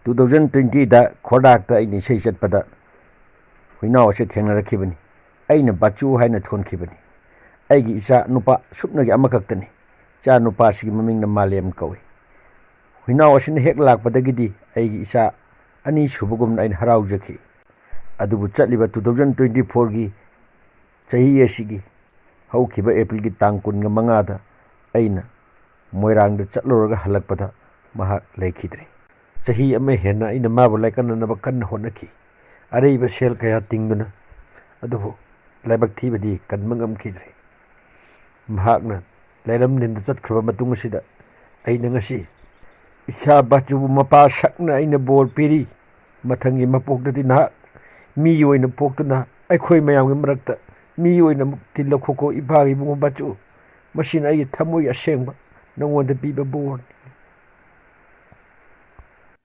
2020ꯗ ꯈꯣꯔꯗꯥꯛꯇ ꯑꯩꯅ ꯏꯁꯩ ꯆꯠꯄꯗ ꯍꯨꯏꯅꯥꯎ ꯑꯁꯤ ꯊꯦꯡꯅꯔꯛꯈꯤꯕꯅꯤ. ꯑꯩꯅ ꯕꯥꯆꯨ ꯍꯥꯏꯅ ꯊꯣꯟꯈꯤꯕꯅꯤ. ꯑꯩꯒꯤ ꯏꯆꯥ ꯅꯨꯄꯥ ꯁꯨꯞꯅꯒꯤ ꯑꯃꯈꯛꯇꯅꯤ. ꯏꯆꯥ ꯅꯨꯄꯥꯁꯤꯒꯤ ꯃꯃꯤꯡꯅ ꯃꯥꯂꯦꯝ ꯀꯧꯏ. ꯍꯨꯏꯅꯥꯎ ꯑꯁꯤꯅ ꯍꯦꯛ ꯂꯥꯛꯄꯗꯒꯤꯗꯤ ꯑꯩꯒꯤ ꯏꯆꯥ ꯑꯅꯤ ꯁꯨꯕꯒꯨꯝꯅ ꯑꯩꯅ ꯍꯔꯥꯎꯖꯈꯤ. ꯑꯗꯨꯕꯨ ꯆꯠꯂꯤꯕ 2024ꯒꯤ ꯆꯍꯤ ꯑꯁꯤꯒꯤ ꯍꯧꯈꯤꯕ ꯑꯦꯄ꯭ꯔꯤꯜꯒꯤ ꯇꯥꯡ 25ꯗ ꯑꯩꯅ ꯃꯣꯏꯔꯥꯡꯗ ꯆꯠꯂꯨꯔꯒ ꯍꯜꯂꯛꯄꯗ ꯃꯍꯥꯛ ꯂꯩꯈꯤꯗ꯭ꯔꯦ. ꯆꯍꯤ ꯑꯃ ꯍꯦꯟꯅ ꯑꯩꯅ ꯃꯥꯕꯨ ꯂꯥꯏꯀꯠꯅꯅꯕ ꯀꯟꯅ ꯍꯣꯠꯅꯈꯤ. ꯑꯔꯩꯕ ꯁꯦꯜ ꯀꯌꯥ ꯇꯤꯡꯗꯨꯅ. ꯑꯗꯨꯕꯨ ꯂꯥꯏꯕꯛ ꯊꯤꯕꯗꯤ ꯀꯟꯕ ꯉꯝꯈꯤꯗ꯭ꯔꯦ. ꯃꯍꯥꯛꯅ ꯂꯩꯔꯝꯂꯦꯟꯗ ꯆꯠꯈ꯭ꯔꯕ ꯃꯇꯨꯡ ꯑꯁꯤꯗ ꯑꯩꯅ ꯉꯁꯤ ꯏꯆꯥ ꯕꯥꯆꯨꯕꯨ ꯃꯄꯥ ꯁꯛꯅ ꯑꯩꯅ ꯕꯣꯔ ꯄꯤꯔꯤ. ꯃꯊꯪꯒꯤ ꯃꯄꯣꯛꯇꯗꯤ ꯅꯍꯥꯛ ꯃꯤ ꯑꯣꯏꯅ ꯄꯣꯛꯇꯨꯅ ꯑꯩꯈꯣꯏ ꯃꯌꯥꯝꯒꯤ ꯃꯔꯛꯇ ꯃꯤ ꯑꯣꯏꯅ ꯃꯨꯛꯇꯤ ꯂꯧꯈꯣꯀꯣ ꯏꯄꯥꯒꯤ ꯏꯕꯨꯡꯉꯣ ꯕꯥꯆꯨ. ꯃꯁꯤꯅ ꯑꯩꯒꯤ ꯊꯃꯣꯏ ꯑꯁꯦꯡꯕ ꯅꯉꯣꯟꯗ ꯄꯤꯕ ꯕꯣꯔꯅꯤ.